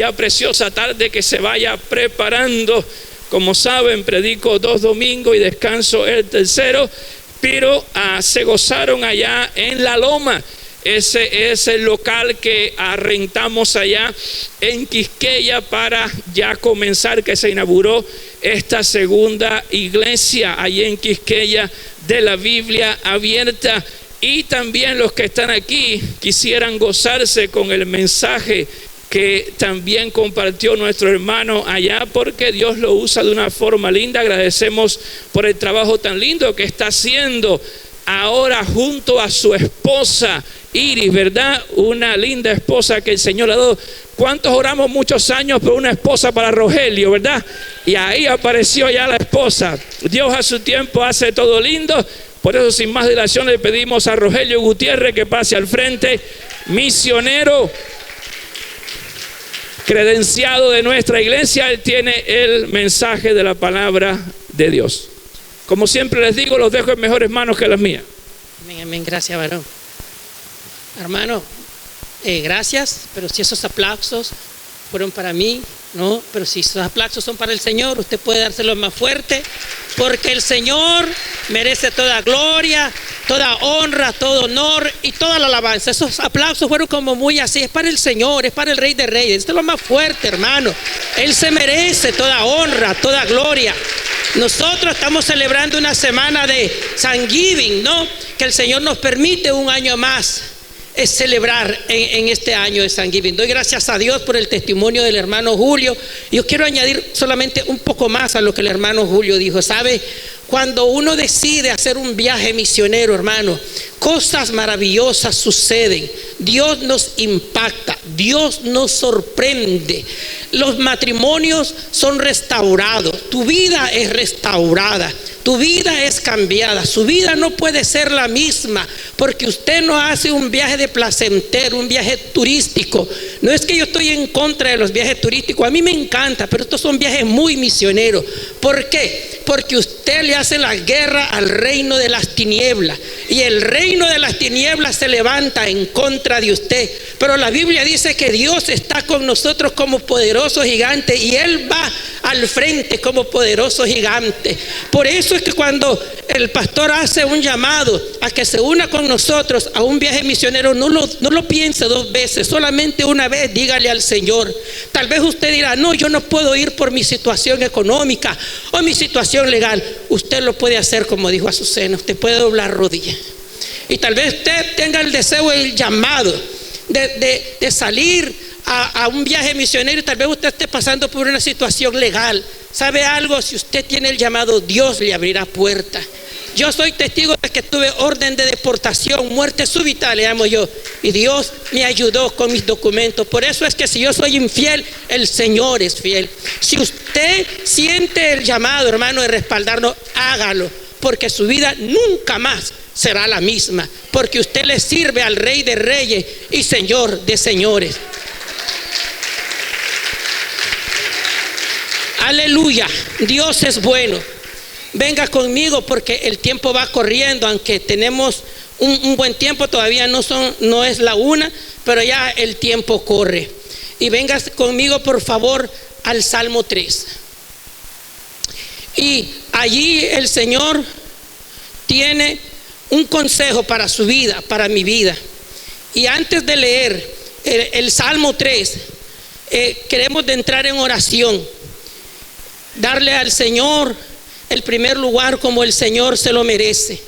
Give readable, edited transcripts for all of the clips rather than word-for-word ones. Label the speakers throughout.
Speaker 1: ya preciosa tarde que se vaya preparando. Como saben, predico 2 domingos y descanso el tercero, pero se gozaron allá en La Loma. Ese es el local que rentamos allá en Quisqueya para ya comenzar, que se inauguró esta segunda iglesia allí en Quisqueya de la Biblia abierta. Y también los que están aquí quisieran gozarse con el mensaje que también compartió nuestro hermano allá, porque Dios lo usa de una forma linda. Agradecemos por el trabajo tan lindo que está haciendo ahora junto a su esposa Iris, ¿verdad? Una linda esposa que el Señor le ha dado. ¿Cuántos oramos muchos años por una esposa para Rogelio, verdad? Y ahí apareció ya la esposa. Dios a su tiempo hace todo lindo. Por eso, sin más dilación, le pedimos a Rogelio Gutiérrez que pase al frente, misionero credenciado de nuestra iglesia. Él tiene el mensaje de la palabra de Dios. Como siempre les digo, los dejo en mejores manos que las mías.
Speaker 2: Amén, amén. Gracias, varón. Hermano, gracias, pero si esos aplausos fueron para mí, no, pero si esos aplausos son para el Señor, usted puede dárselos más fuerte, porque el Señor merece toda gloria, toda honra, todo honor y toda la alabanza. Esos aplausos fueron como muy así, es para el Señor, es para el Rey de Reyes. Esto es lo más fuerte, hermano. Él se merece toda honra, toda gloria. Nosotros estamos celebrando una semana de Thanksgiving, ¿no? Que el Señor nos permite un año más celebrar en este año de Thanksgiving. Doy gracias a Dios por el testimonio del hermano Julio. Yo quiero añadir solamente un poco más a lo que el hermano Julio dijo. ¿Sabe? Cuando uno decide hacer un viaje misionero, hermano, cosas maravillosas suceden. Dios nos impacta, Dios nos sorprende. Los matrimonios son restaurados, tu vida es restaurada, tu vida es cambiada. Su vida no puede ser la misma porque usted no hace un viaje de placentero, un viaje turístico. No es que yo estoy en contra de los viajes turísticos, a mí me encanta, pero estos son viajes muy misioneros. ¿Por qué? Porque usted le hace la guerra al reino de las tinieblas y el reino de las tinieblas se levanta en contra de usted. Pero la Biblia dice que Dios está con nosotros como poderoso gigante y Él va al frente como poderoso gigante. Por eso es que cuando el pastor hace un llamado a que se una con nosotros a un viaje misionero, no lo piense 2 veces, solamente una vez dígale al Señor. Tal vez usted dirá, no, yo no puedo ir por mi situación económica o mi situación legal. Usted lo puede hacer como dijo Azucena, usted puede doblar rodillas. Y tal vez usted tenga el deseo, el llamado de salir a un viaje misionero y tal vez usted esté pasando por una situación legal. ¿Sabe algo? Si usted tiene el llamado, Dios le abrirá puertas. Yo soy testigo de que tuve orden de deportación, muerte súbita le llamo yo, y Dios me ayudó con mis documentos. Por eso es que si yo soy infiel, el Señor es fiel. Si usted siente el llamado, hermano, de respaldarnos, hágalo, porque su vida nunca más será la misma, porque usted le sirve al Rey de Reyes y Señor de Señores. Aleluya, Dios es bueno. Venga conmigo porque el tiempo va corriendo, aunque tenemos un buen tiempo, todavía no es la 1, pero ya el tiempo corre. Y venga conmigo por favor al Salmo 3. Y allí el Señor tiene un consejo para su vida, para mi vida. Y antes de leer el Salmo 3, queremos de entrar en oración, darle al Señor el primer lugar como el Señor se lo merece.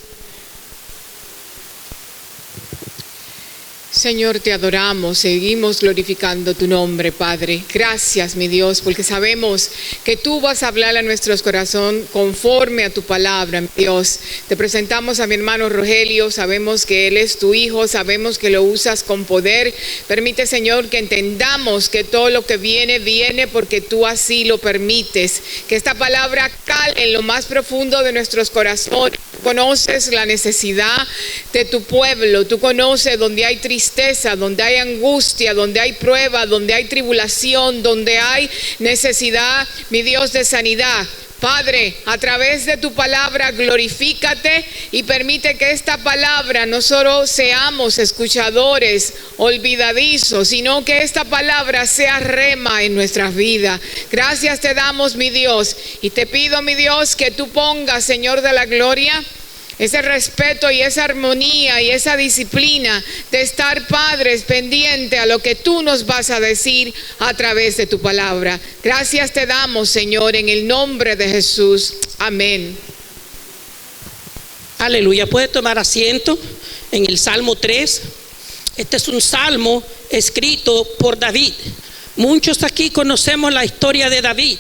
Speaker 3: Señor, te adoramos, seguimos glorificando tu nombre, Padre. Gracias, mi Dios, porque sabemos que tú vas a hablar a nuestros corazones conforme a tu palabra, mi Dios. Te presentamos a mi hermano Rogelio, sabemos que él es tu hijo, sabemos que lo usas con poder. Permite, Señor, que entendamos que todo lo que viene, viene porque tú así lo permites. Que esta palabra cale en lo más profundo de nuestros corazones. Conoces la necesidad de tu pueblo, tú conoces donde hay tristeza, donde hay angustia, donde hay prueba, donde hay tribulación, donde hay necesidad, mi Dios, de sanidad. Padre, a través de tu palabra glorifícate y permite que esta palabra no solo seamos escuchadores olvidadizos, sino que esta palabra sea rema en nuestras vidas. Gracias te damos, mi Dios, y te pido, mi Dios, que tú pongas, Señor de la gloria, ese respeto y esa armonía y esa disciplina de estar, padres, pendiente a lo que tú nos vas a decir a través de tu palabra. Gracias te damos, Señor, en el nombre de Jesús. Amén.
Speaker 2: Aleluya. Puede tomar asiento en el Salmo 3. Este es un salmo escrito por David. Muchos aquí conocemos la historia de David.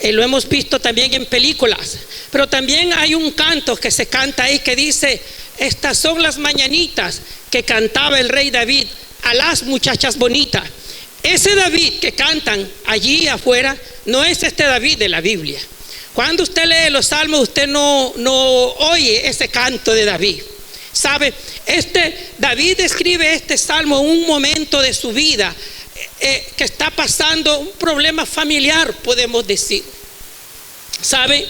Speaker 2: Lo hemos visto también en películas, pero también hay un canto que se canta ahí que dice: estas son las mañanitas que cantaba el rey David a las muchachas bonitas. Ese David que cantan allí afuera no es este David de la Biblia. Cuando usted lee los salmos, usted no oye ese canto de David. ¿Sabe? David escribe este salmo en un momento de su vida que está pasando un problema familiar, podemos decir. ¿Sabe?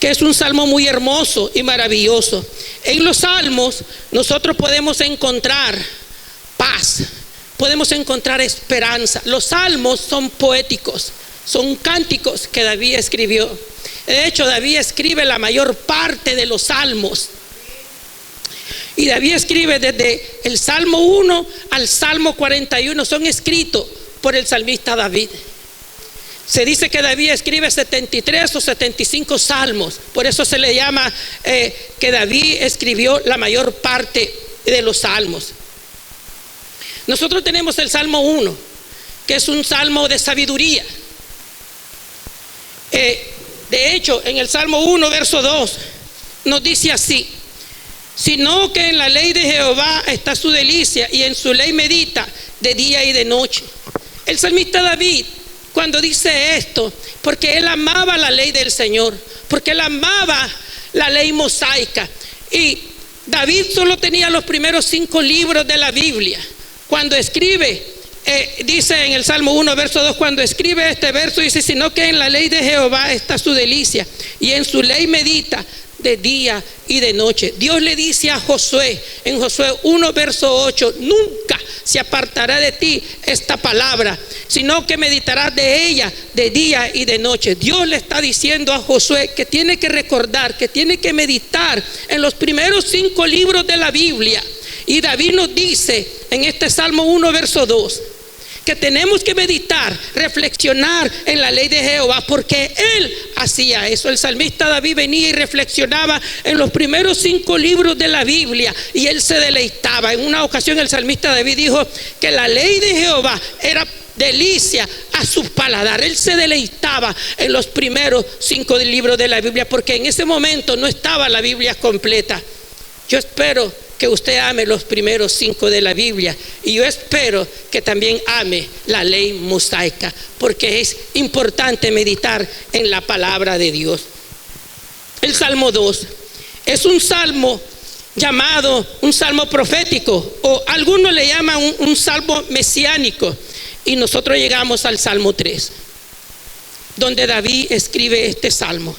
Speaker 2: Que es un salmo muy hermoso y maravilloso. En los salmos nosotros podemos encontrar paz, podemos encontrar esperanza. Los salmos son poéticos, son cánticos que David escribió. De hecho, David escribe la mayor parte de los salmos. Y David escribe desde el Salmo 1 al Salmo 41, son escritos por el salmista David. Se dice que David escribe 73 o 75 salmos, por eso se le llama que David escribió la mayor parte de los salmos. Nosotros tenemos el Salmo 1, que es un salmo de sabiduría. De hecho, en el Salmo 1, verso 2, nos dice así: sino que en la ley de Jehová está su delicia, y en su ley medita de día y de noche. El salmista David, cuando dice esto, porque él amaba la ley del Señor, porque él amaba la ley mosaica. Y David solo tenía los primeros 5 libros de la Biblia. Cuando escribe, dice en el Salmo 1, verso 2, cuando escribe este verso, dice: sino que en la ley de Jehová está su delicia, y en su ley medita de día y de noche. Dios le dice a Josué, en Josué 1, verso 8: nunca se apartará de ti esta palabra, sino que meditarás de ella de día y de noche. Dios le está diciendo a Josué que tiene que recordar, que tiene que meditar en los primeros 5 libros de la Biblia. Y David nos dice en este Salmo 1, verso 2, que tenemos que meditar, reflexionar en la ley de Jehová, porque él hacía eso. El salmista David venía y reflexionaba en los primeros 5 libros de la Biblia, y él se deleitaba. En una ocasión el salmista David dijo que la ley de Jehová era delicia a su paladar. Él se deleitaba en los primeros 5 libros de la Biblia, porque en ese momento no estaba la Biblia completa. Yo espero que usted ame los primeros 5 de la Biblia, y yo espero que también ame la ley mosaica, porque es importante meditar en la palabra de Dios. El Salmo 2 es un salmo llamado un salmo profético, o algunos le llaman un salmo mesiánico, y nosotros llegamos al Salmo 3, donde David escribe este salmo,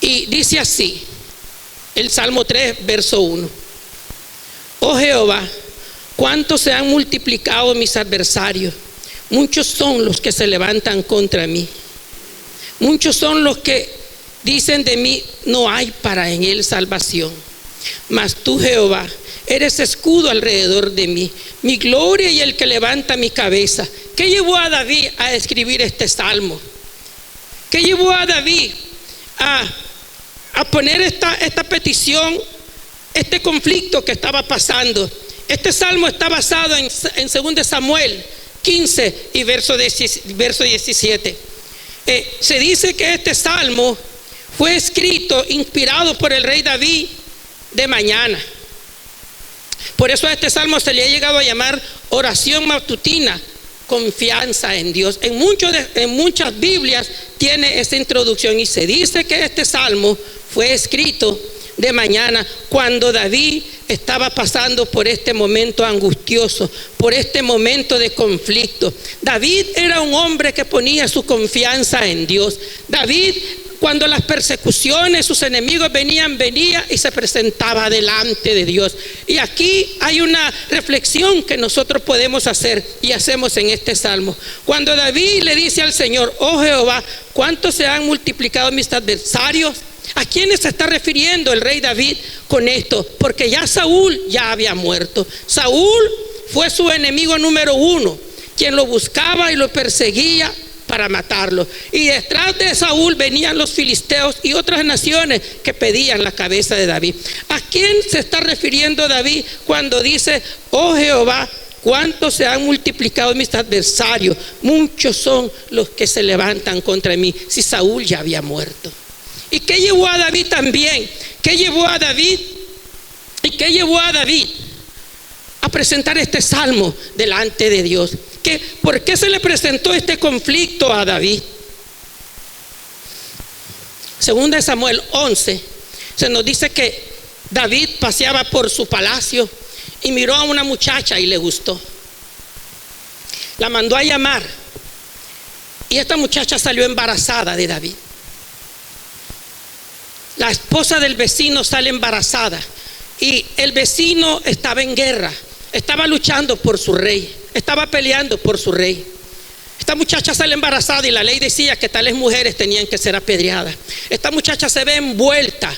Speaker 2: y dice así. El Salmo 3, verso 1: oh Jehová, cuántos se han multiplicado mis adversarios, muchos son los que se levantan contra mí, muchos son los que dicen de mí: no hay para en él salvación. Mas tú, Jehová, eres escudo alrededor de mí, mi gloria y el que levanta mi cabeza. ¿Qué llevó a David a escribir este salmo? ¿Qué llevó a David a poner esta petición, este conflicto que estaba pasando? Este salmo está basado en 2 Samuel 15 y verso 17. Se dice que este salmo fue escrito, inspirado por el rey David de mañana. Por eso a este salmo se le ha llegado a llamar oración matutina, confianza en Dios. En muchas Biblias tiene esta introducción, y se dice que este salmo fue escrito de mañana, cuando David estaba pasando por este momento angustioso, por este momento de conflicto. David era un hombre que ponía su confianza en Dios. David, cuando las persecuciones, sus enemigos venía y se presentaba delante de Dios. Y aquí hay una reflexión que nosotros podemos hacer y hacemos en este salmo. Cuando David le dice al Señor: oh Jehová, ¿cuánto se han multiplicado mis adversarios? ¿A quiénes se está refiriendo el rey David con esto? Porque ya Saúl ya había muerto. Saúl fue su enemigo número 1, quien lo buscaba y lo perseguía para matarlo. Y detrás de Saúl venían los filisteos y otras naciones que pedían la cabeza de David. ¿A quién se está refiriendo David cuando dice: oh Jehová, cuánto se han multiplicado mis adversarios? Muchos son los que se levantan contra mí. Si Saúl ya había muerto. ¿Y qué llevó a David también? ¿Qué llevó a David? ¿Y qué llevó a David a presentar este salmo delante de Dios? ¿Por qué se le presentó este conflicto a David? Según de Samuel 11, se nos dice que David paseaba por su palacio y miró a una muchacha y le gustó. La mandó a llamar y esta muchacha salió embarazada de David. La esposa del vecino sale embarazada y el vecino estaba en guerra, estaba luchando por su rey, estaba peleando por su rey. Esta muchacha sale embarazada y la ley decía que tales mujeres tenían que ser apedreadas. Esta muchacha se ve envuelta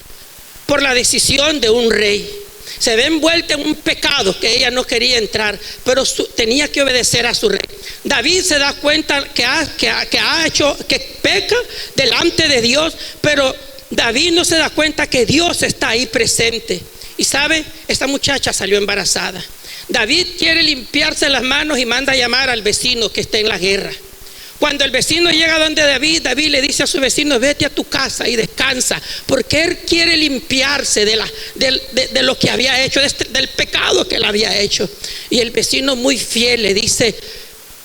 Speaker 2: por la decisión de un rey, se ve envuelta en un pecado que ella no quería entrar, pero tenía que obedecer a su rey. David se da cuenta que peca delante de Dios, pero David no se da cuenta que Dios está ahí presente. Y sabe, esta muchacha salió embarazada. David quiere limpiarse las manos y manda a llamar al vecino que está en la guerra. Cuando el vecino llega donde David, David le dice a su vecino: vete a tu casa y descansa, porque él quiere limpiarse de lo que había hecho, del pecado que él había hecho. Y el vecino, muy fiel, le dice,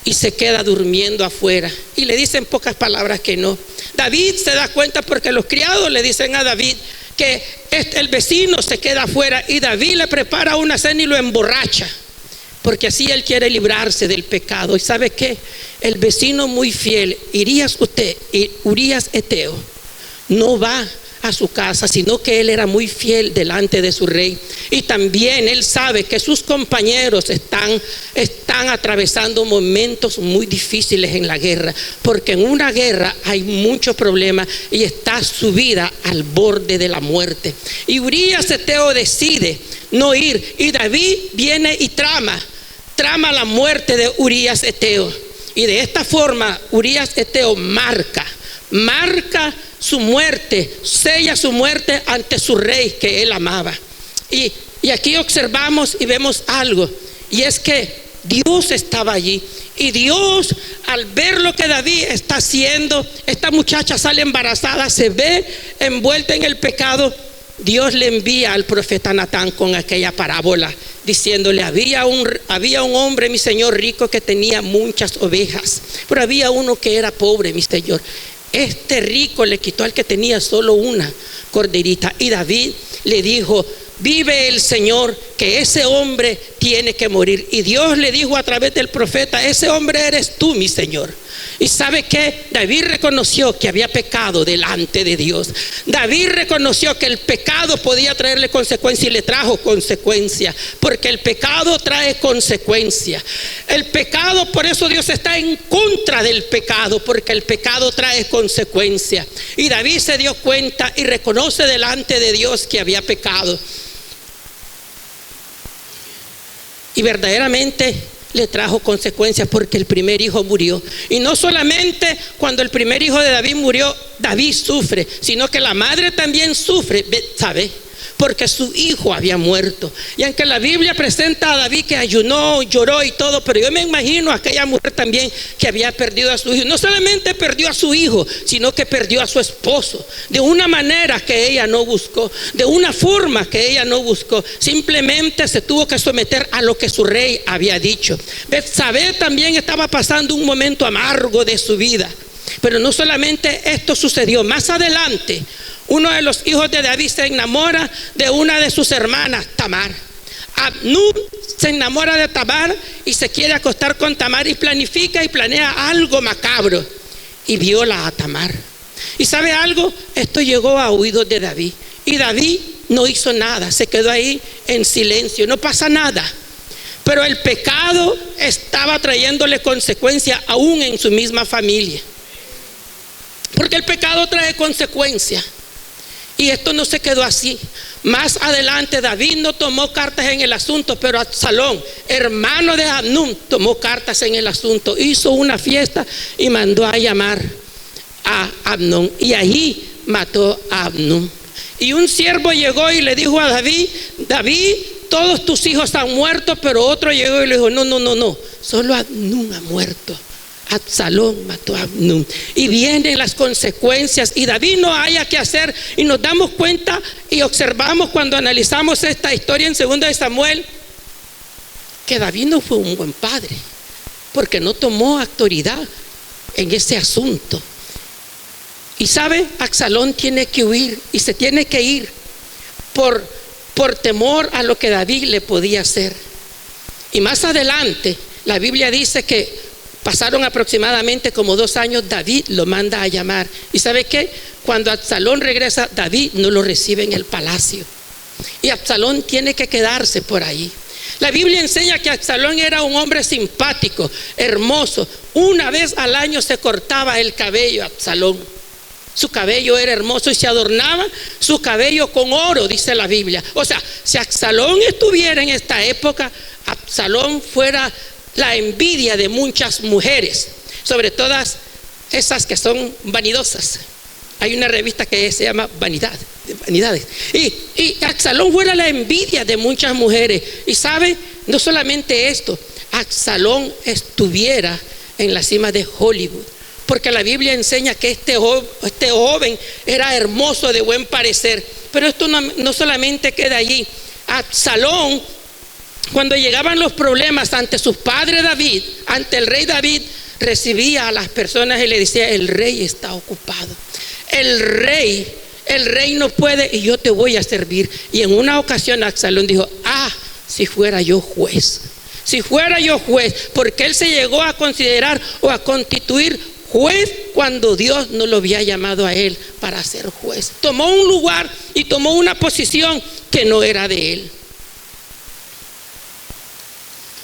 Speaker 2: y se queda durmiendo afuera. Y le dice en pocas palabras que no. David se da cuenta porque los criados le dicen a David que el vecino se queda afuera, y David le prepara una cena y lo emborracha, porque así él quiere librarse del pecado. ¿Y sabe qué? El vecino muy fiel, Urías Eteo, no va a su casa, sino que él era muy fiel delante de su rey. Y también él sabe que sus compañeros están atravesando momentos muy difíciles en la guerra, porque en una guerra hay muchos problemas y está su vida al borde de la muerte. Y Urías Eteo decide no ir, y David viene y trama la muerte de Urías Eteo. Y de esta forma Urías Eteo marca su muerte, sella su muerte ante su rey que él amaba. Y aquí observamos y vemos algo, y es que Dios estaba allí. Y Dios, al ver lo que David está haciendo, esta muchacha sale embarazada, se ve envuelta en el pecado. Dios le envía al profeta Natán con aquella parábola, diciéndole: había un hombre, mi señor, rico, que tenía muchas ovejas, pero había uno que era pobre, mi señor. Este rico le quitó al que tenía solo una corderita. Y David le dijo: vive el Señor, que ese hombre tiene que morir. Y Dios le dijo a través del profeta: ese hombre eres tú, mi Señor. Y ¿sabe qué? David reconoció que había pecado delante de Dios. David reconoció que el pecado podía traerle consecuencia, y le trajo consecuencia, porque el pecado trae consecuencia. El pecado, por eso Dios está en contra del pecado, porque el pecado trae consecuencia. Y David se dio cuenta y reconoce delante de Dios que había pecado. Y verdaderamente le trajo consecuencias, porque el primer hijo murió. Y no solamente cuando el primer hijo de David murió, David sufre, sino que la madre también sufre, ¿sabe? Porque su hijo había muerto. Y aunque la Biblia presenta a David que ayunó, lloró y todo, pero yo me imagino a aquella mujer también que había perdido a su hijo. No solamente perdió a su hijo, sino que perdió a su esposo, de una manera que ella no buscó, de una forma que ella no buscó. Simplemente se tuvo que someter a lo que su rey había dicho. Betsabé también estaba pasando un momento amargo de su vida. Pero no solamente esto sucedió, más adelante uno de los hijos de David se enamora de una de sus hermanas, Tamar. Amnón se enamora de Tamar y se quiere acostar con Tamar y planifica y planea algo macabro y viola a Tamar. ¿Y sabe algo? Esto llegó a oídos de David y David no hizo nada, se quedó ahí en silencio, no pasa nada. Pero el pecado estaba trayéndole consecuencias aún en su misma familia, porque el pecado trae consecuencias. Y esto no se quedó así. Más adelante David no tomó cartas en el asunto, pero Absalón, hermano de Amnón, tomó cartas en el asunto, hizo una fiesta y mandó a llamar a Amnón y ahí mató a Amnón. Y un siervo llegó y le dijo a David: David, todos tus hijos han muerto. Pero otro llegó y le dijo: no, solo Amnón ha muerto. Absalón mató a Amnón. Y vienen las consecuencias y David no haya qué hacer. Y nos damos cuenta y observamos cuando analizamos esta historia en 2 de Samuel que David no fue un buen padre, porque no tomó autoridad en ese asunto. Y sabe, Absalón tiene que huir y se tiene que ir por temor a lo que David le podía hacer. Y más adelante la Biblia dice que pasaron aproximadamente como 2 años, David lo manda a llamar. ¿Y sabe qué? Cuando Absalón regresa, David no lo recibe en el palacio. Y Absalón tiene que quedarse por ahí. La Biblia enseña que Absalón era un hombre simpático, hermoso. Una vez al año se cortaba el cabello Absalón. Su cabello era hermoso y se adornaba su cabello con oro, dice la Biblia. O sea, si Absalón estuviera en esta época, Absalón fuera la envidia de muchas mujeres, sobre todas esas que son vanidosas. Hay una revista que se llama Vanidades. Y Absalón fuera la envidia de muchas mujeres. Y sabe, no solamente esto, Absalón estuviera en la cima de Hollywood, porque la Biblia enseña que este joven era hermoso, de buen parecer. Pero esto no solamente queda allí. Absalón, cuando llegaban los problemas ante su padre David, ante el rey David, recibía a las personas y le decía: el rey está ocupado, el rey no puede y yo te voy a servir. Y en una ocasión Absalón dijo: si fuera yo juez, porque él se llegó a considerar o a constituir juez cuando Dios no lo había llamado a él para ser juez. Tomó un lugar y tomó una posición que no era de él.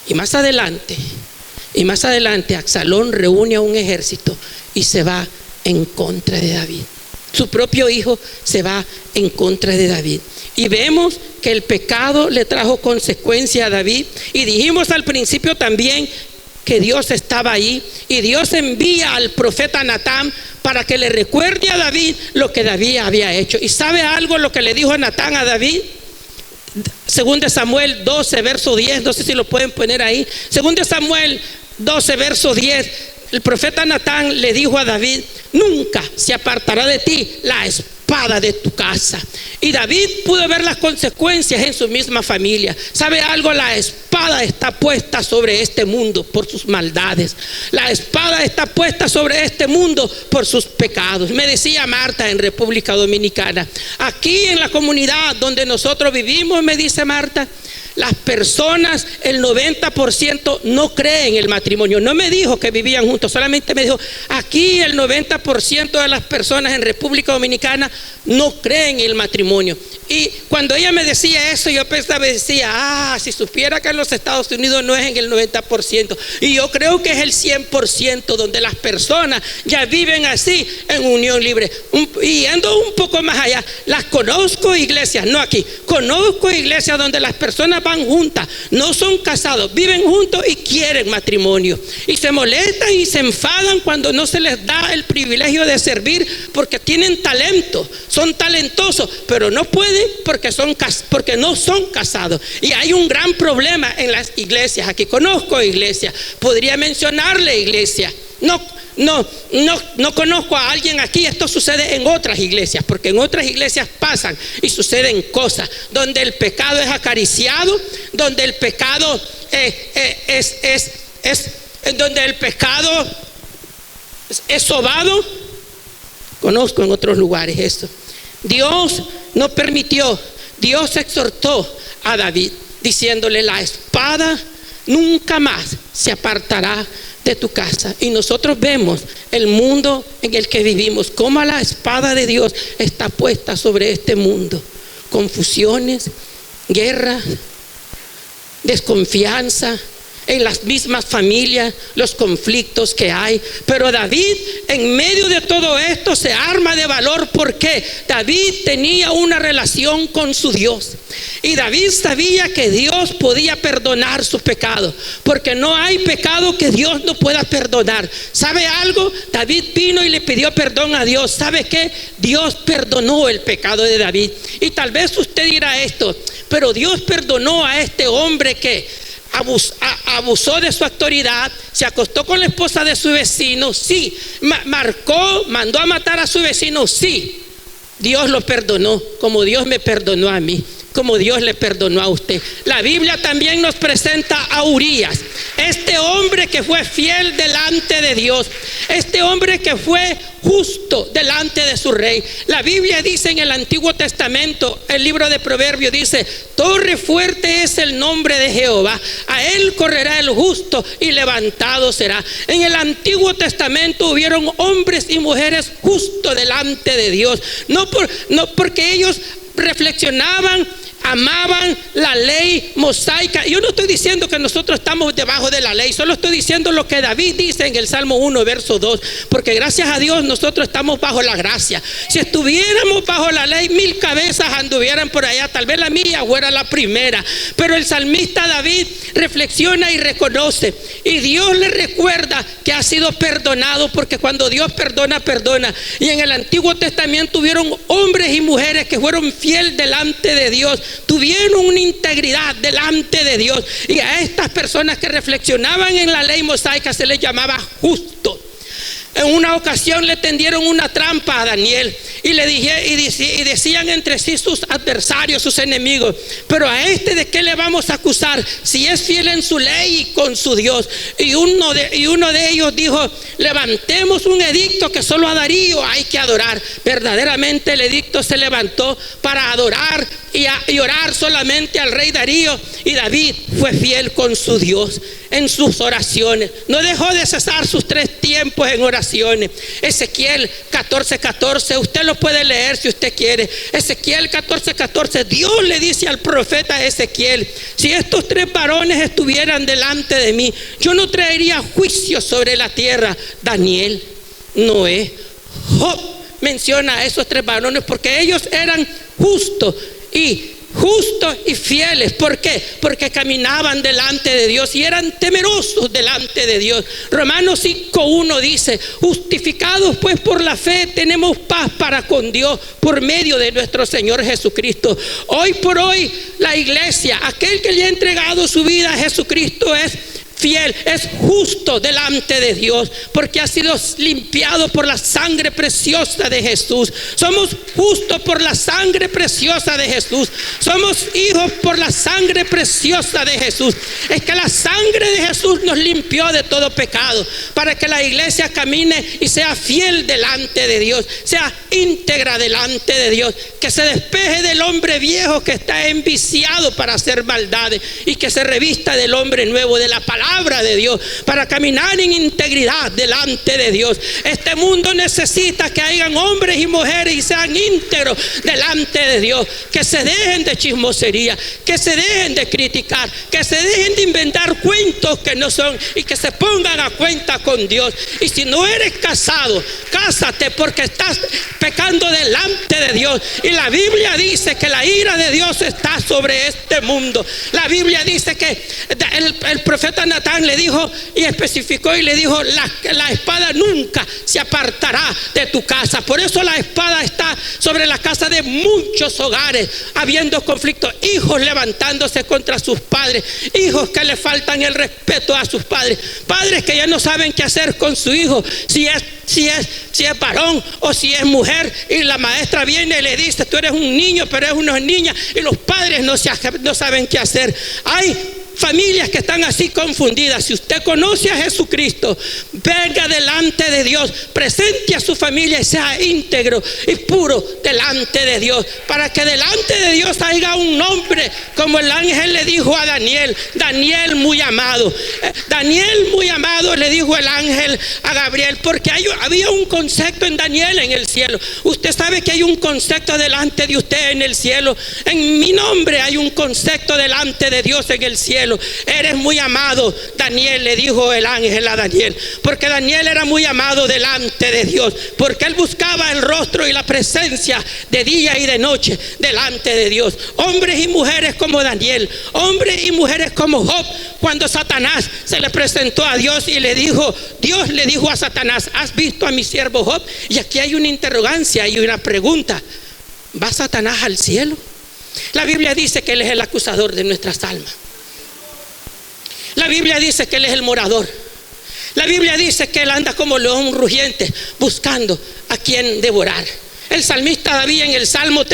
Speaker 2: Y más adelante Absalón reúne a un ejército y se va en contra de David. Su propio hijo se va en contra de David. Y vemos que el pecado le trajo consecuencia a David. Y dijimos al principio también que Dios estaba ahí. Y Dios envía al profeta Natán para que le recuerde a David lo que David había hecho. ¿Y sabe algo lo que le dijo Natán a David? 2 de Samuel 12, verso 10, no sé si lo pueden poner ahí. 2 de Samuel 12, verso 10. El profeta Natán le dijo a David: nunca se apartará de ti la espada de tu casa. Y David pudo ver las consecuencias en su misma familia. ¿Sabe algo? La espada está puesta sobre este mundo por sus maldades. La espada está puesta sobre este mundo por sus pecados. Me decía Marta en República Dominicana, aquí en la comunidad donde nosotros vivimos, me dice Marta, las personas, el 90% no creen en el matrimonio. No me dijo que vivían juntos, solamente me dijo: aquí el 90% de las personas en República Dominicana no creen en el matrimonio. Y cuando ella me decía eso, yo pensaba, decía: si supiera que en los Estados Unidos no es en el 90%. Y yo creo que es el 100% donde las personas ya viven así, en unión libre. Y yendo un poco más allá, las conozco iglesias, no aquí, conozco iglesias donde las personas van juntas, no son casados, viven juntos y quieren matrimonio. Y se molestan y se enfadan cuando no se les da el privilegio de servir, porque tienen talento, son talentosos, pero no pueden porque no son casados. Y hay un gran problema en las iglesias. Aquí conozco iglesias, podría mencionarle iglesia. No conozco a alguien aquí. Esto sucede en otras iglesias, porque en otras iglesias pasan y suceden cosas donde el pecado es acariciado, donde el pecado donde el pecado es sobado. Conozco en otros lugares esto. Dios no permitió, Dios exhortó a David diciéndole: la espada nunca más se apartará de tu casa. Y nosotros vemos el mundo en el que vivimos, cómo la espada de Dios está puesta sobre este mundo. Confusiones, guerras, desconfianza, en las mismas familias, los conflictos que hay. Pero David, en medio de todo esto, se arma de valor, porque David tenía una relación con su Dios. Y David sabía que Dios podía perdonar sus pecados, porque no hay pecado que Dios no pueda perdonar. ¿Sabe algo? David vino y le pidió perdón a Dios. ¿Sabe qué? Dios perdonó el pecado de David. Y tal vez usted dirá esto: pero Dios perdonó a este hombre que abusó de su autoridad, se acostó con la esposa de su vecino. Sí. Mandó a matar a su vecino. Sí. Dios lo perdonó, como Dios me perdonó a mí, como Dios le perdonó a usted. La Biblia también nos presenta a Urías, este hombre que fue fiel delante de Dios, este hombre que fue justo delante de su rey. La Biblia dice en el Antiguo Testamento, el libro de Proverbios dice: torre fuerte es el nombre de Jehová, a él correrá el justo y levantado será. En el Antiguo Testamento hubieron hombres y mujeres justos delante de Dios, no porque ellos reflexionaban, amaban la ley mosaica. Yo no estoy diciendo que nosotros estamos debajo de la ley, solo estoy diciendo lo que David dice en el Salmo 1, verso 2, porque gracias a Dios nosotros estamos bajo la gracia. Si estuviéramos bajo la ley, 1000 cabezas anduvieran por allá, tal vez la mía fuera la primera. Pero el salmista David reflexiona y reconoce, y Dios le recuerda que ha sido perdonado, porque cuando Dios perdona, perdona. Y en el Antiguo Testamento hubieron hombres y mujeres que fueron fieles delante de Dios, tuvieron una integridad delante de Dios, y a estas personas que reflexionaban en la ley mosaica se les llamaba justo. En una ocasión le tendieron una trampa a Daniel y decían entre sí sus adversarios, sus enemigos: pero a este, ¿de qué le vamos a acusar si es fiel en su ley y con su Dios? Y uno de ellos dijo: levantemos un edicto que solo a Darío hay que adorar. Verdaderamente el edicto se levantó para adorar y orar solamente al rey Darío, y David fue fiel con su Dios en sus oraciones. No dejó de cesar sus 3 tiempos en oraciones. Ezequiel 14:14, usted lo puede leer si usted quiere. Ezequiel 14:14, Dios le dice al profeta Ezequiel: si estos 3 varones estuvieran delante de mí, yo no traería juicio sobre la tierra. Daniel, Noé, Job menciona a esos 3 varones porque ellos eran justos y fieles. ¿Por qué? Porque caminaban delante de Dios y eran temerosos delante de Dios. Romanos 5:1 dice: justificados pues por la fe tenemos paz para con Dios por medio de nuestro Señor Jesucristo. Hoy por hoy la iglesia, aquel que le ha entregado su vida a Jesucristo, es fiel, es justo delante de Dios, porque ha sido limpiado por la sangre preciosa de Jesús. Somos justos por la sangre preciosa de Jesús. Somos hijos por la sangre preciosa de Jesús. Es que la sangre de Jesús nos limpió de todo pecado, para que la iglesia camine y sea fiel delante de Dios, sea íntegra delante de Dios, que se despeje del hombre viejo que está enviciado para hacer maldades, y que se revista del hombre nuevo, de la palabra de Dios, para caminar en integridad delante de Dios. Este mundo necesita que hayan hombres y mujeres y sean íntegros delante de Dios, que se dejen de chismosería, que se dejen de criticar, que se dejen de inventar cuentos que no son, y que se pongan a cuenta con Dios. Y si no eres casado, cásate, porque estás pecando delante de Dios. Y la Biblia dice que la ira de Dios está sobre este mundo. La Biblia dice que el profeta Natán le dijo y especificó y le dijo: la espada nunca se apartará de tu casa. Por eso la espada está sobre la casa de muchos hogares, habiendo conflictos, hijos levantándose contra sus padres, hijos que le faltan el respeto a sus padres, padres que ya no saben qué hacer con su hijo, si es varón o si es mujer, y la maestra viene y le dice: tú eres un niño, pero eres una niña, y los padres no saben qué hacer. Hay familias que están así confundidas. Si usted conoce a Jesucristo, venga delante de Dios, presente a su familia y sea íntegro y puro delante de Dios, para que delante de Dios haya un nombre, como el ángel le dijo a Daniel: Daniel muy amado. Daniel muy amado, le dijo el ángel a Gabriel, porque había un concepto en Daniel en el cielo. Usted sabe que hay un concepto delante de usted en el cielo. En mi nombre hay un concepto delante de Dios en el cielo. Eres muy amado, Daniel, le dijo el ángel a Daniel, porque Daniel era muy amado delante de Dios, porque él buscaba el rostro y la presencia de día y de noche delante de Dios. Hombres y mujeres como Daniel, hombres y mujeres como Job, cuando Satanás se le presentó a Dios y le dijo, Dios le dijo a Satanás: ¿has visto a mi siervo Job? Y aquí hay una interrogancia y una pregunta: ¿va Satanás al cielo? La Biblia dice que él es el acusador de nuestras almas. La Biblia dice que él es el morador. La Biblia dice que él anda como león rugiente buscando a quien devorar. El salmista David en el Salmo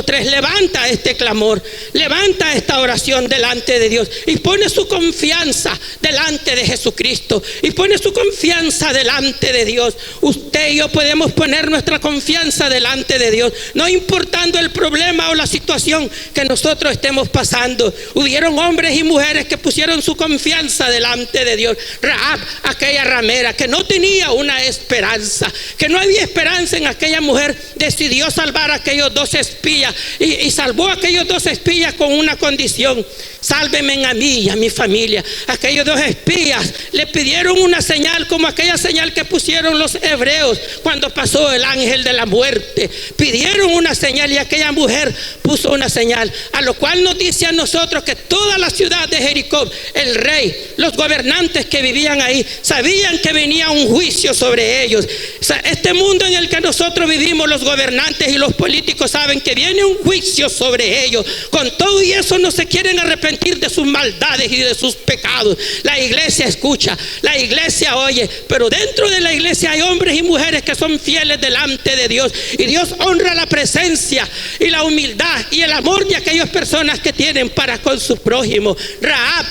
Speaker 2: 3, levanta este clamor, levanta esta oración delante de Dios y pone su confianza delante de Jesucristo, y pone su confianza delante de Dios. Usted y yo podemos poner nuestra confianza delante de Dios, no importando el problema o la situación que nosotros estemos pasando. Hubieron hombres y mujeres que pusieron su confianza delante de Dios. Rahab, aquella ramera que no tenía una esperanza, que no había esperanza en aquella mujer, decidió salvar a aquellos 2 espías y salvó a aquellos 2 espías con una condición: sálveme a mí y a mi familia. Aquellos 2 espías le pidieron una señal, como aquella señal que pusieron los hebreos cuando pasó el ángel de la muerte. Pidieron una señal y aquella mujer puso una señal, a lo cual nos dice a nosotros que toda la ciudad de Jericó, el rey, los gobernantes que vivían ahí, sabían que venía un juicio sobre ellos. O sea, este mundo en el que nosotros vivimos, los gobernantes y los políticos saben que viene un juicio sobre ellos. Con todo y eso no se quieren arrepentir de sus maldades y de sus pecados. La iglesia escucha, la iglesia oye, pero dentro de la iglesia hay hombres y mujeres que son fieles delante de Dios, y Dios honra la presencia y la humildad y el amor de aquellas personas que tienen para con su prójimo. Rahab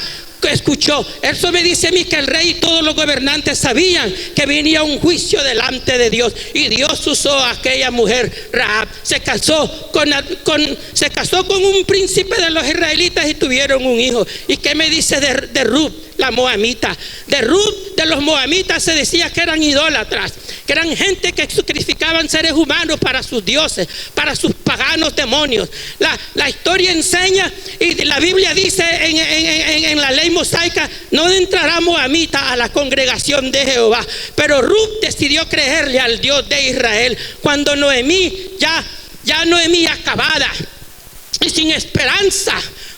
Speaker 2: escuchó. Eso me dice a mí que el rey y todos los gobernantes sabían que venía un juicio delante de Dios, y Dios usó a aquella mujer. Rahab se casó con un príncipe de los israelitas y tuvieron un hijo. ¿Y qué me dice de Ruth, la moabita? De Ruth, de los moabitas, se decía que eran idólatras, que eran gente que sacrificaban seres humanos para sus dioses, para sus paganos demonios. La historia enseña, y la Biblia dice en la ley mosaica: no entrará moabita a la congregación de Jehová. Pero Ruth decidió creerle al Dios de Israel cuando Noemí, ya Noemí acabada y sin esperanza.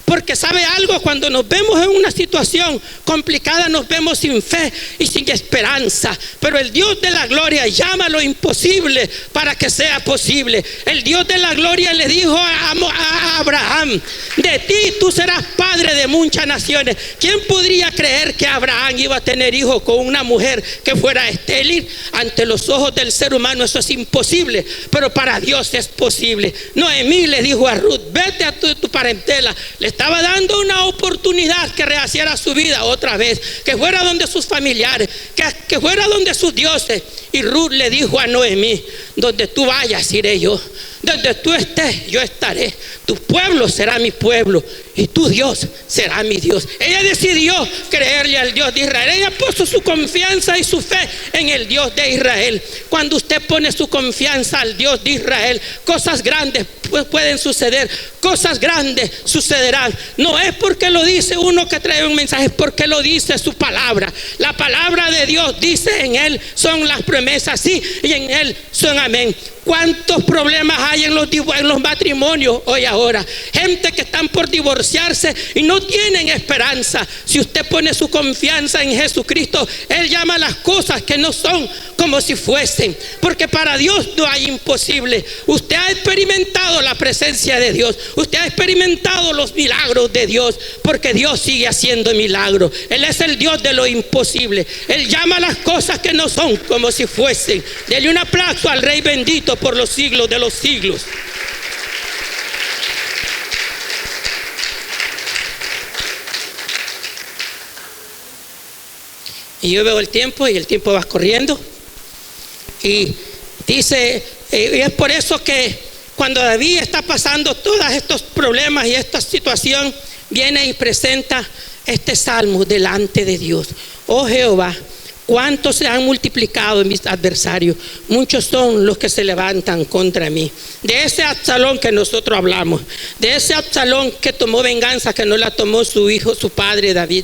Speaker 2: Porque sabe algo, cuando nos vemos en una situación complicada, nos vemos sin fe y sin esperanza. Pero el Dios de la gloria llama lo imposible para que sea posible. El Dios de la gloria le dijo a Abraham: de ti tú serás padre de muchas naciones. ¿Quién podría creer que Abraham iba a tener hijos con una mujer que fuera estéril? Ante los ojos del ser humano eso es imposible, pero para Dios es posible. Noemí le dijo a Ruth: vete a tu parentela. Le estaba dando una oportunidad que rehaciera su vida otra vez, que fuera donde sus familiares, que fuera donde sus dioses. Y Ruth le dijo a Noemí: donde tú vayas iré yo, donde tú estés yo estaré. Tu pueblo será mi pueblo y tu Dios será mi Dios. Ella decidió creerle al Dios de Israel. Ella puso su confianza y su fe en el Dios de Israel. Cuando usted pone su confianza al Dios de Israel, cosas grandes pueden suceder, cosas grandes sucederán. No es porque lo dice uno que trae un mensaje, es porque lo dice su palabra. La palabra de Dios dice: en Él son las promesas sí, y en Él son amén. ¿Cuántos problemas hay en los matrimonios hoy ahora? Gente que están por divorciarse y no tienen esperanza. Si usted pone su confianza en Jesucristo, Él llama las cosas que no son como si fuesen, porque para Dios no hay imposible. Usted ha experimentado la presencia de Dios, usted ha experimentado los milagros de Dios, porque Dios sigue haciendo milagros. Él es el Dios de lo imposible. Él llama las cosas que no son como si fuesen. Dele un aplauso al Rey bendito por los siglos de los siglos. Y yo veo el tiempo y el tiempo va corriendo. Y dice, y es por eso que cuando David está pasando todos estos problemas y esta situación, viene y presenta este salmo delante de Dios. Oh Jehová, cuántos se han multiplicado mis adversarios, muchos son los que se levantan contra mí. De ese Absalón que nosotros hablamos, de ese Absalón que tomó venganza, que no la tomó su hijo, su padre David.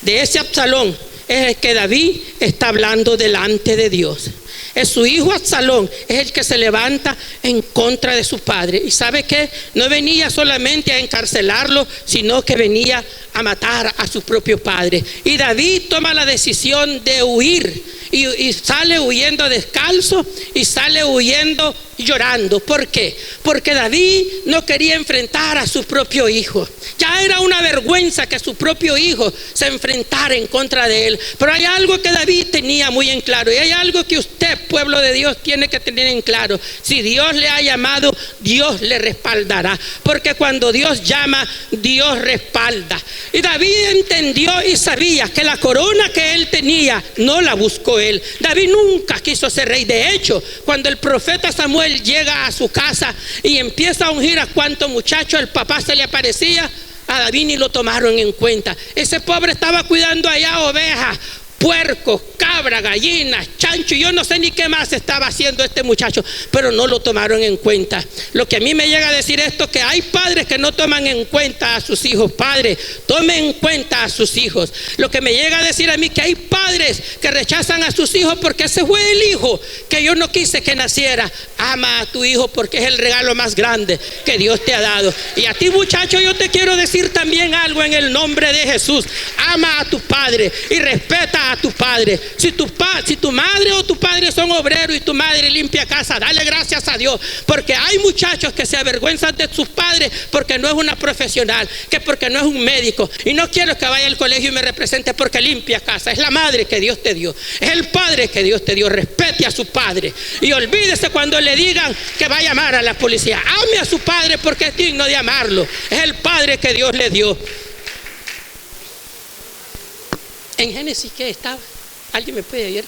Speaker 2: De ese Absalón es el que David está hablando delante de Dios. Es su hijo Absalón, es el que se levanta en contra de su padre. ¿Y sabe qué? No venía solamente a encarcelarlo, sino que venía a matar a su propio padre. Y David toma la decisión de huir. Y sale huyendo descalzo y sale huyendo llorando. ¿Por qué? Porque David no quería enfrentar a su propio hijo. Ya era una vergüenza que su propio hijo se enfrentara en contra de él. Pero hay algo que David tenía muy en claro, y hay algo que usted, pueblo de Dios, tiene que tener en claro. Si Dios le ha llamado, Dios le respaldará, porque cuando Dios llama, Dios respalda. Y David entendió y sabía que la corona que él tenía no la buscó él. David nunca quiso ser rey. De hecho, cuando el profeta Samuel llega a su casa y empieza a ungir a cuanto muchacho el papá se le aparecía, a David ni lo tomaron en cuenta. Ese pobre estaba cuidando allá ovejas, puercos, cabras, gallinas, chancho, yo no sé ni qué más estaba haciendo este muchacho, pero no lo tomaron en cuenta. Lo que a mí me llega a decir esto, que hay padres que no toman en cuenta a sus hijos. Padre, tomen en cuenta a sus hijos. Lo que me llega a decir a mí, que hay padres que rechazan a sus hijos porque ese fue el hijo que yo no quise que naciera. Ama a tu hijo porque es el regalo más grande que Dios te ha dado. Y a ti, muchacho, yo te quiero decir también algo en el nombre de Jesús. Ama a tu padre y respeta a tu padre. Si tu madre o tu padre son obreros y tu madre limpia casa, dale gracias a Dios, porque hay muchachos que se avergüenzan de sus padres porque no es una profesional, que porque no es un médico. Y no quiero que vaya al colegio y me represente porque limpia casa. Es la madre que Dios te dio, es el padre que Dios te dio. Respete a su padre y olvídese cuando le digan que va a llamar a la policía. Ame a su padre porque es digno de amarlo. Es el padre que Dios le dio. En Génesis, ¿qué estaba? ¿Alguien me puede oír?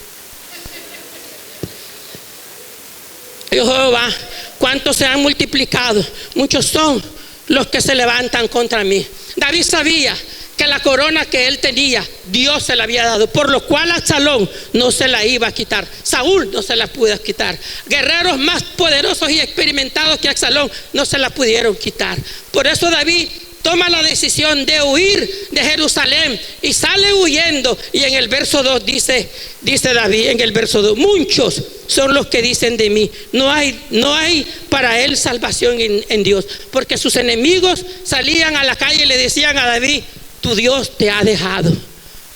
Speaker 2: Jehová, ¿cuántos se han multiplicado? Muchos son los que se levantan contra mí. David sabía que la corona que él tenía, Dios se la había dado, por lo cual Absalón no se la iba a quitar. Saúl no se la pudo quitar. Guerreros más poderosos y experimentados que Absalón no se la pudieron quitar. Por eso David toma la decisión de huir de Jerusalén y sale huyendo. Y en el verso 2 dice David, en el verso 2, muchos son los que dicen de mí, no hay para él salvación en Dios. Porque sus enemigos salían a la calle y le decían a David, tu Dios te ha dejado,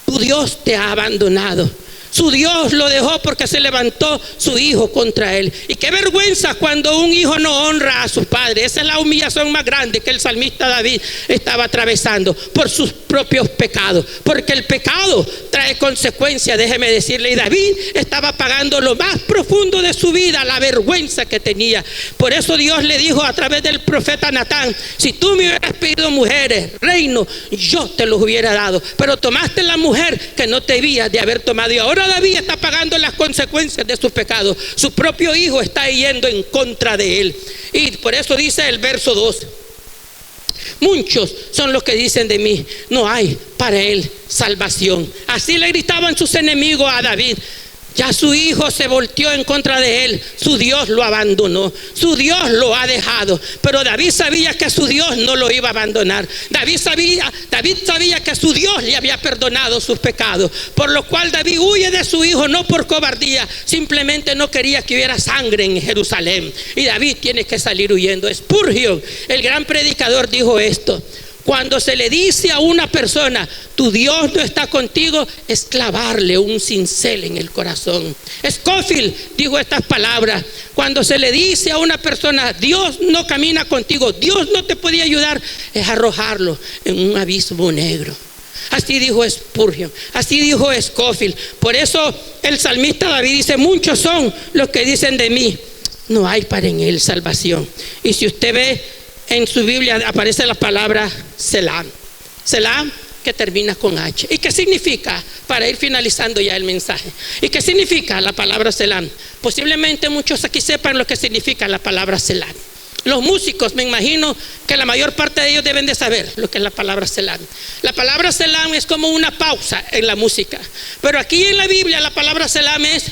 Speaker 2: tu Dios te ha abandonado. Su Dios lo dejó porque se levantó su hijo contra él. Y qué vergüenza cuando un hijo no honra a su padre. Esa es la humillación más grande que el salmista David estaba atravesando por sus propios pecados. Porque el pecado trae consecuencias, déjeme decirle. Y David estaba pagando lo más profundo de su vida, la vergüenza que tenía. Por eso Dios le dijo a través del profeta Natán, si tú me hubieras pedido mujeres, reino, yo te los hubiera dado. Pero tomaste la mujer que no te debías de haber tomado. Y ahora David está pagando las consecuencias de sus pecados. Su propio hijo está yendo en contra de él. Y por eso dice el verso 2, muchos son los que dicen de mí, no hay para él salvación. Así le gritaban sus enemigos a David. Ya su hijo se volteó en contra de él. Su Dios lo abandonó, su Dios lo ha dejado. Pero David sabía que su Dios no lo iba a abandonar. David sabía que su Dios le había perdonado sus pecados. Por lo cual David huye de su hijo, no por cobardía, simplemente no quería que hubiera sangre en Jerusalén. Y David tiene que salir huyendo. Spurgeon, el gran predicador, dijo esto: cuando se le dice a una persona, tu Dios no está contigo, es clavarle un cincel en el corazón. Scofield dijo estas palabras: cuando se le dice a una persona, Dios no camina contigo, Dios no te puede ayudar, es arrojarlo en un abismo negro. Así dijo Spurgeon, así dijo Scofield. Por eso el salmista David dice, muchos son los que dicen de mí, no hay para en él salvación. Y si usted ve en su Biblia, aparece la palabra Selah. Selah que termina con H. ¿Y qué significa? Para ir finalizando ya el mensaje. ¿Y qué significa la palabra Selam? Posiblemente muchos aquí sepan lo que significa la palabra Selam. Los músicos, me imagino que la mayor parte de ellos deben de saber lo que es la palabra Selam. La palabra Selam es como una pausa en la música. Pero aquí en la Biblia la palabra Selam es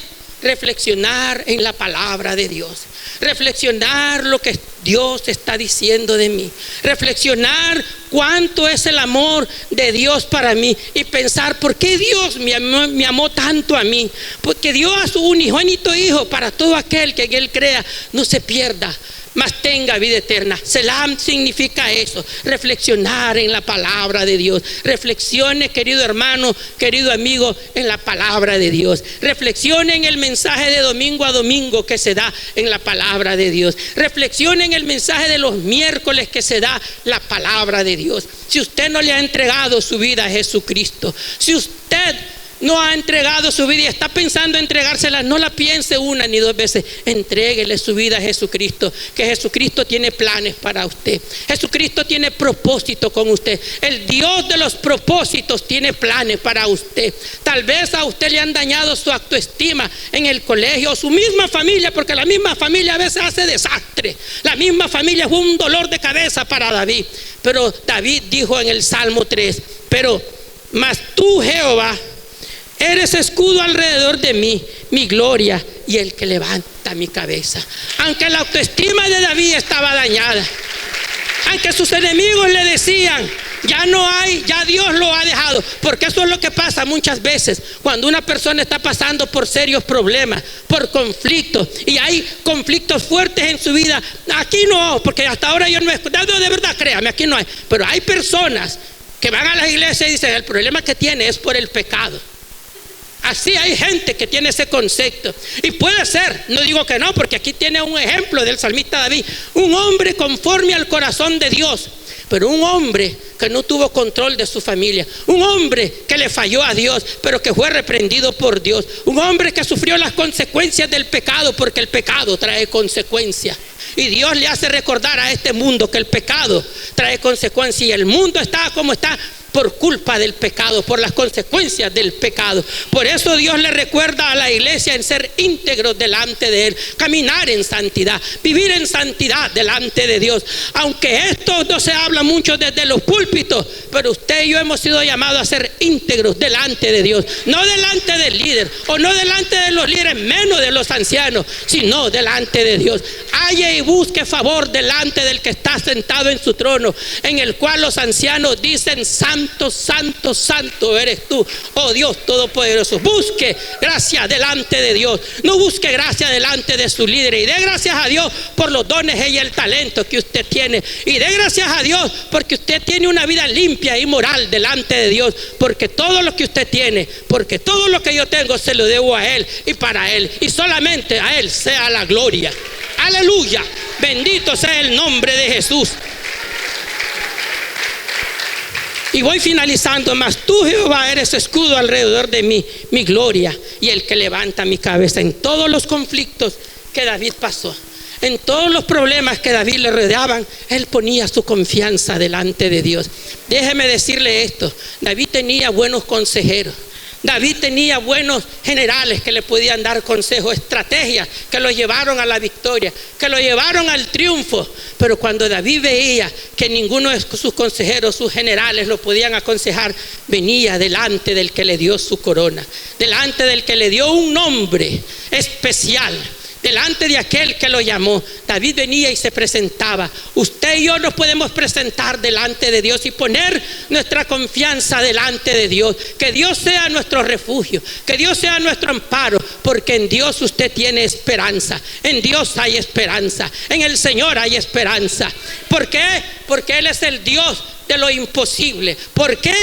Speaker 2: reflexionar en la palabra de Dios. Reflexionar lo que Dios está diciendo de mí. Reflexionar cuánto es el amor de Dios para mí. Y pensar por qué Dios me amó tanto a mí. Porque dio a su unigénito Hijo para todo aquel que en Él crea no se pierda, mas tenga vida eterna. Selam significa eso, reflexionar en la palabra de Dios. Reflexione, querido hermano, querido amigo, en la palabra de Dios. Reflexione en el mensaje de domingo a domingo que se da en la palabra de Dios. Reflexione en el mensaje de los miércoles que se da la palabra de Dios. Si usted no le ha entregado su vida a Jesucristo, si usted no ha entregado su vida y está pensando en entregársela, no la piense una ni dos veces. Entréguele su vida a Jesucristo, que Jesucristo tiene planes para usted. Jesucristo tiene propósito con usted. El Dios de los propósitos tiene planes para usted. Tal vez a usted le han dañado su autoestima en el colegio, o su misma familia, porque la misma familia a veces hace desastre. La misma familia fue un dolor de cabeza para David. Pero David dijo en el Salmo 3, mas tú, Jehová, eres escudo alrededor de mí, mi gloria y el que levanta mi cabeza. Aunque la autoestima de David estaba dañada, aunque sus enemigos le decían, ya no hay, ya Dios lo ha dejado. Porque eso es lo que pasa muchas veces cuando una persona está pasando por serios problemas, por conflictos, y hay conflictos fuertes en su vida. Aquí no, porque hasta ahora yo no he escuchado, de verdad, créame, aquí no hay. Pero hay personas que van a la iglesia y dicen, el problema que tiene es por el pecado. Así hay gente que tiene ese concepto. Y puede ser, no digo que no, porque aquí tiene un ejemplo del salmista David, un hombre conforme al corazón de Dios, pero un hombre que no tuvo control de su familia, un hombre que le falló a Dios, pero que fue reprendido por Dios, un hombre que sufrió las consecuencias del pecado, porque el pecado trae consecuencias. Y Dios le hace recordar a este mundo que el pecado trae consecuencias, y el mundo está como está por culpa del pecado, por las consecuencias del pecado. Por eso Dios le recuerda a la iglesia en ser íntegros delante de Él, caminar en santidad, vivir en santidad delante de Dios. Aunque esto no se habla mucho desde los púlpitos, pero usted y yo hemos sido llamados a ser íntegros delante de Dios, no delante del líder, o no delante de los líderes, menos de los ancianos, sino delante de Dios. Haya y busque favor delante del que está sentado en su trono, en el cual los ancianos dicen, santo, santo, santo eres tú, oh Dios todopoderoso. Busque gracia delante de Dios, no busque gracia delante de su líder, y dé gracias a Dios por los dones y el talento que usted tiene, y dé gracias a Dios porque usted tiene una vida limpia y moral delante de Dios, porque todo lo que usted tiene, porque todo lo que yo tengo se lo debo a Él y para Él, y solamente a Él sea la gloria. Aleluya, bendito sea el nombre de Jesús. Y voy finalizando, mas tú, Jehová, eres escudo alrededor de mí, mi gloria y el que levanta mi cabeza. En todos los conflictos que David pasó, en todos los problemas que David le rodeaban, él ponía su confianza delante de Dios. Déjeme decirle esto, David tenía buenos consejeros. David tenía buenos generales que le podían dar consejos, estrategias que lo llevaron a la victoria, que lo llevaron al triunfo. Pero cuando David veía que ninguno de sus consejeros, sus generales lo podían aconsejar, venía delante del que le dio su corona, delante del que le dio un nombre especial, delante de aquel que lo llamó. David venía y se presentaba. Usted y yo nos podemos presentar delante de Dios y poner nuestra confianza delante de Dios. Que Dios sea nuestro refugio, que Dios sea nuestro amparo, porque en Dios usted tiene esperanza. En Dios hay esperanza, en el Señor hay esperanza. ¿Por qué? Porque Él es el Dios de lo imposible. ¿Por qué?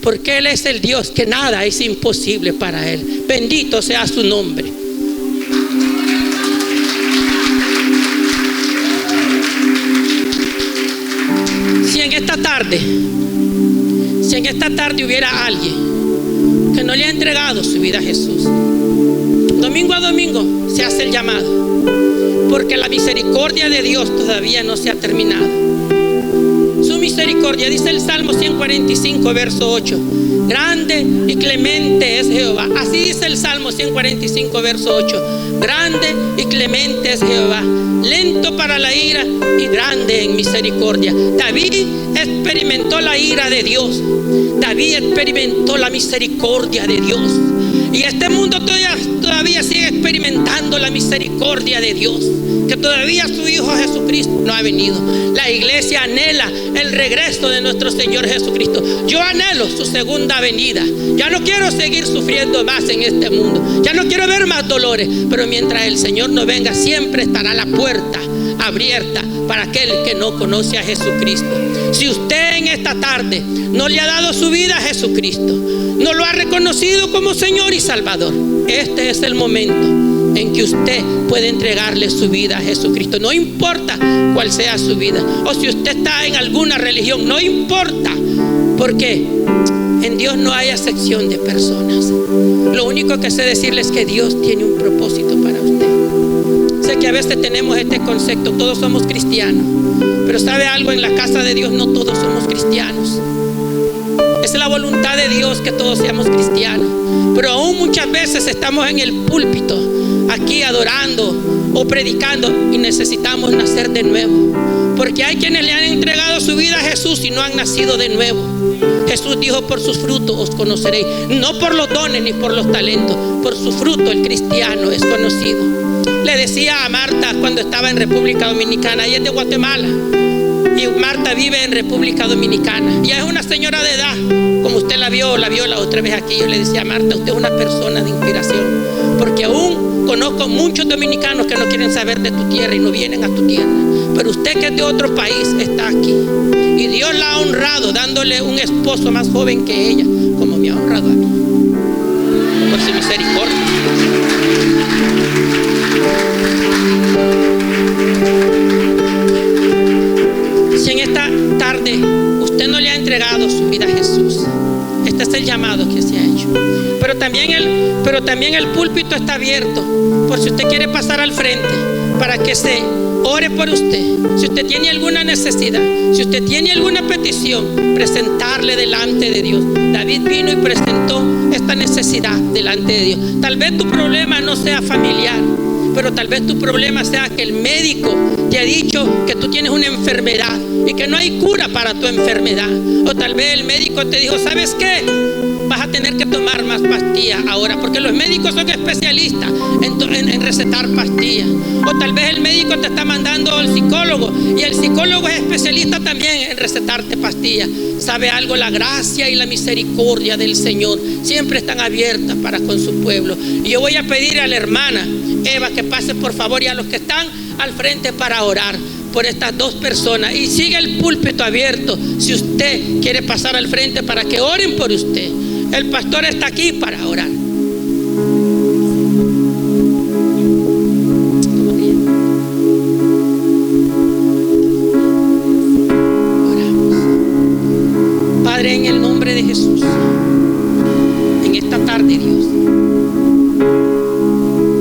Speaker 2: Porque Él es el Dios que nada es imposible para Él. Bendito sea su nombre. Si en esta tarde hubiera alguien que no le ha entregado su vida a Jesús, domingo a domingo se hace el llamado, porque la misericordia de Dios todavía no se ha terminado. Su misericordia misericordia. Dice el Salmo 145, verso 8. Grande y clemente es Jehová. Así dice el Salmo 145, verso 8. Grande y clemente es Jehová, lento para la ira y grande en misericordia. David experimentó la ira de Dios. David experimentó la misericordia de Dios. Y este mundo todavía sigue experimentando la misericordia de Dios, que todavía su Hijo Jesucristo no ha venido. La iglesia anhela el regreso de nuestro Señor Jesucristo. Yo anhelo su segunda venida. Ya no quiero seguir sufriendo más en este mundo. Ya no quiero ver más dolores. Pero mientras el Señor no venga, siempre estará la puerta abierta para aquel que no conoce a Jesucristo. Si usted en esta tarde no le ha dado su vida a Jesucristo, no lo ha reconocido como Señor y Salvador, este es el momento en que usted puede entregarle su vida a Jesucristo. No importa cuál sea su vida, o si usted está en alguna religión, no importa, porque en Dios no hay acepción de personas. Lo único que sé decirle es que Dios tiene un propósito para usted. Sé que a veces tenemos este concepto, todos somos cristianos, pero ¿sabe algo? En la casa de Dios no todos somos cristianos. Es la voluntad de Dios que todos seamos cristianos, pero aún muchas veces estamos en el púlpito, aquí adorando o predicando, y necesitamos nacer de nuevo, porque hay quienes le han entregado su vida a Jesús y no han nacido de nuevo. Jesús dijo: por sus frutos os conoceréis, no por los dones ni por los talentos, por su fruto el cristiano es conocido. Le decía a Marta cuando estaba en República Dominicana, ella es de Guatemala, y Marta vive en República Dominicana. Ella es una señora de edad, como usted la vio la otra vez aquí. Yo le decía a Marta: usted es una persona de inspiración, porque aún conozco muchos dominicanos que no quieren saber de tu tierra y no vienen a tu tierra, pero usted, que es de otro país, está aquí, y Dios la ha honrado dándole un esposo más joven que ella, como me ha honrado a mí, por su misericordia. Si en esta tarde usted no le ha entregado su vida a Jesús, este es el llamado que se ha hecho. Pero también el púlpito está abierto, por si usted quiere pasar al frente, para que se ore por usted. Si usted tiene alguna necesidad, si usted tiene alguna petición, presentarle delante de Dios. David vino y presentó esta necesidad delante de Dios. Tal vez tu problema no sea familiar, pero tal vez tu problema sea que el médico te ha dicho que tú tienes una enfermedad y que no hay cura para tu enfermedad. O tal vez el médico te dijo: ¿sabes qué? Vas a tener que tomar más pastillas ahora, porque los médicos son especialistas en recetar pastillas. O tal vez el médico te está mandando al psicólogo, y el psicólogo es especialista también en recetarte pastillas. ¿Sabe algo? La gracia y la misericordia del Señor siempre están abiertas para con su pueblo. Y yo voy a pedir a la hermana Eva que pase, por favor, y a los que están al frente para orar por estas dos personas. Y sigue el púlpito abierto si usted quiere pasar al frente para que oren por usted. El pastor está aquí para orar. Oramos. Padre, en el nombre de Jesús, en esta tarde, Dios,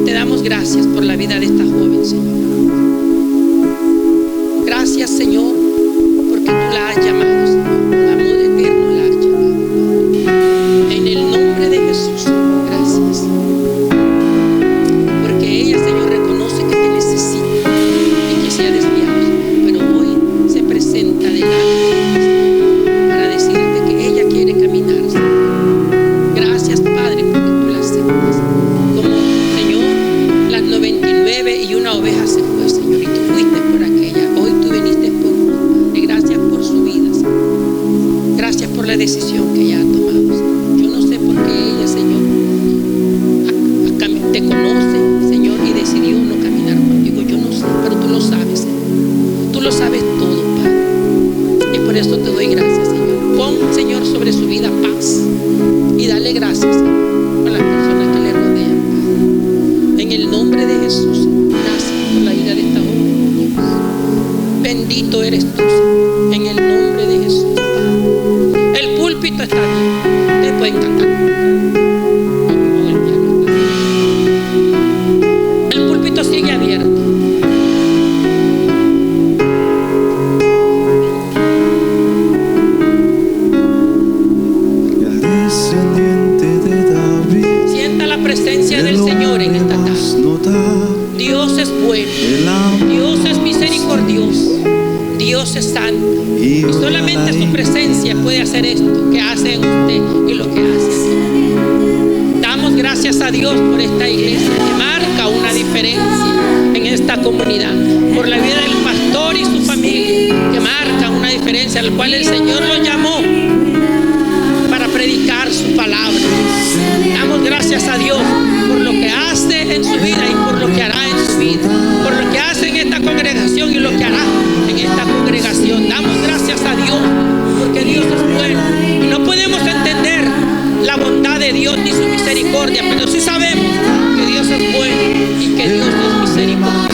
Speaker 2: te damos gracias por la vida de esta joven, Señor. Gracias, Señor, porque tú la has llamado, Señor. Amor eterno la has llamado. En el nombre de Jesús, gracias. Porque ella, Señor, reconoce que te necesita y que se ha desviado, pero hoy se presenta delante de ti para decirte que ella quiere caminar, Señor. Gracias, Padre, porque tú la aceptas. Como, Señor, las 99 y una oveja se fue, Señor, y tú fuiste por aquella. Hoy tú viniste por uno. Y gracias por su vida, Señor. Gracias por la decisión que ella ha tomado, Señor. Yo no sé por qué ella, Señor, te conoce, Señor, y decidió no caminar contigo. Yo no sé, pero tú lo sabes, Señor. Tú lo sabes todo, Padre. Y por eso te doy gracias, Señor. Pon, Señor, sobre su vida paz. Y dale gracias, Señor, a las personas que le rodean, Padre. En el nombre de Jesús, gracias por la vida de esta joven, Dios. Bendito eres tú, Señor. En el nombre de Jesús, Padre. El púlpito está bien. Ustedes pueden cantar. El púlpito sigue abierto. presencia del Señor en esta tarde. Dios es bueno, Dios es misericordioso, Dios es santo. Y solamente su presencia puede hacer esto que hace en usted y lo que hace. Damos gracias a Dios por esta iglesia que marca una diferencia en esta comunidad, por la vida del pastor y su familia, que marca una diferencia, al cual el Señor lo llamó para predicar su palabra. Damos gracias a Dios por lo que hace en su vida y por lo que hará en su vida, por lo que hace en esta congregación y lo que hará en esta congregación. Damos gracias a Dios porque Dios es bueno y no podemos entender la bondad de Dios ni su misericordia, pero sí sabemos que Dios es bueno y que Dios es misericordioso.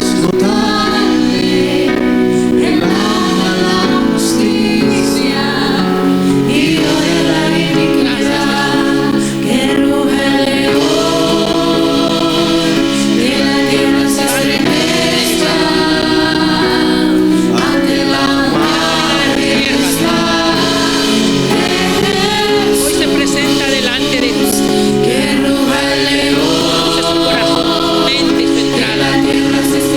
Speaker 2: Conoce su corazón, su mente y su entrada.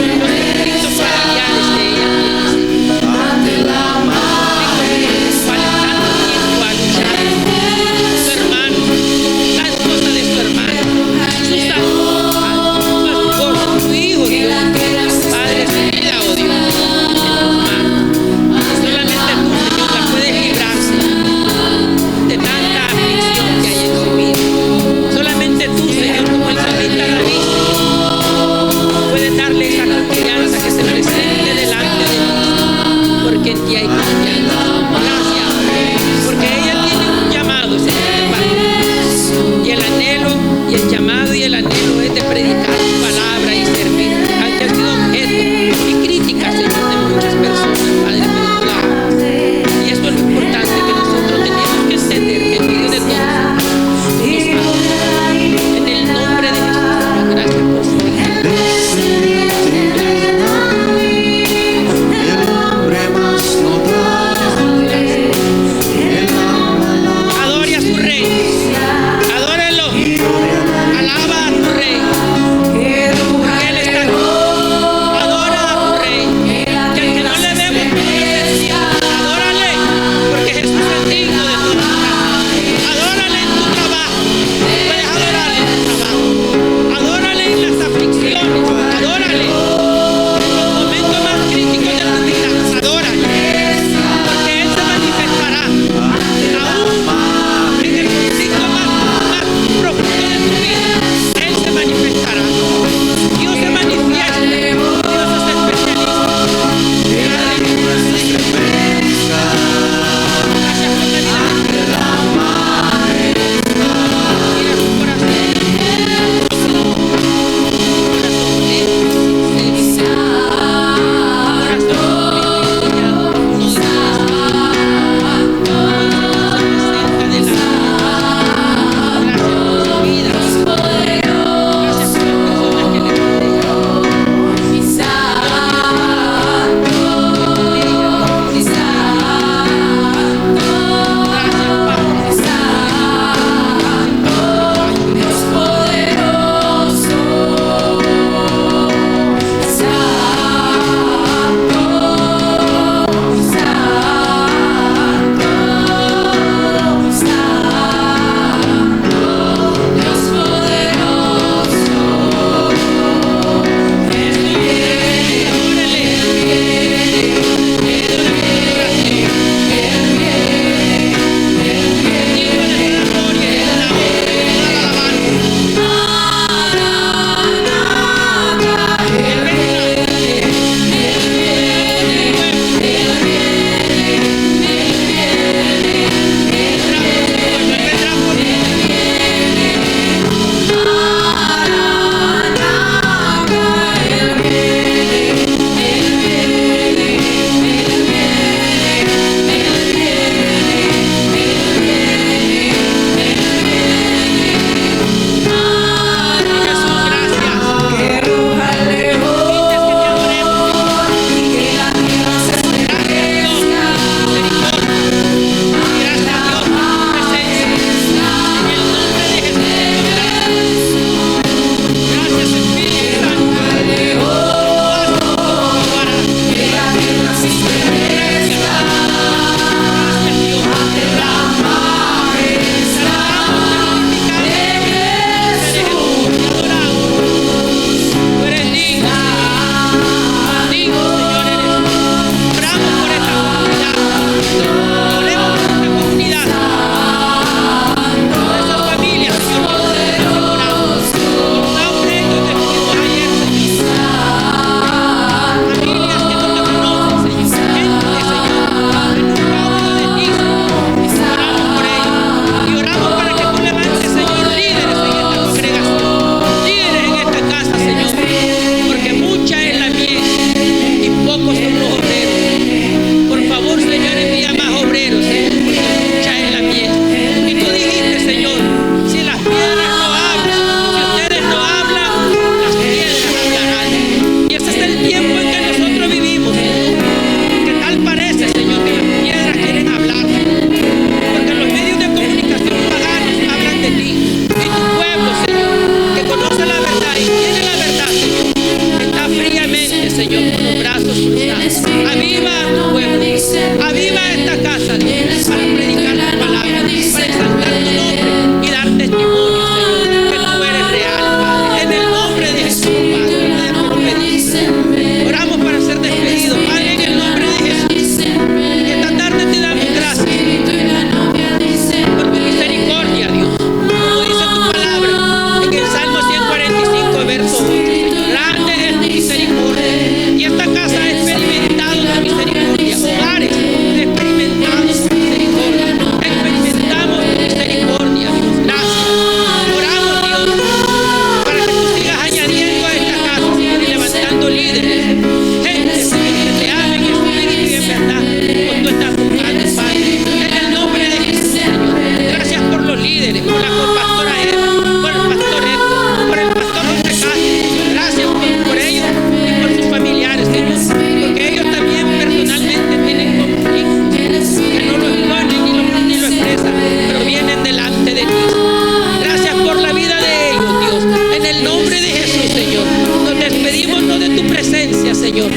Speaker 2: nombre de Jesús, Señor. Nos despedimos no de tu presencia, Señor,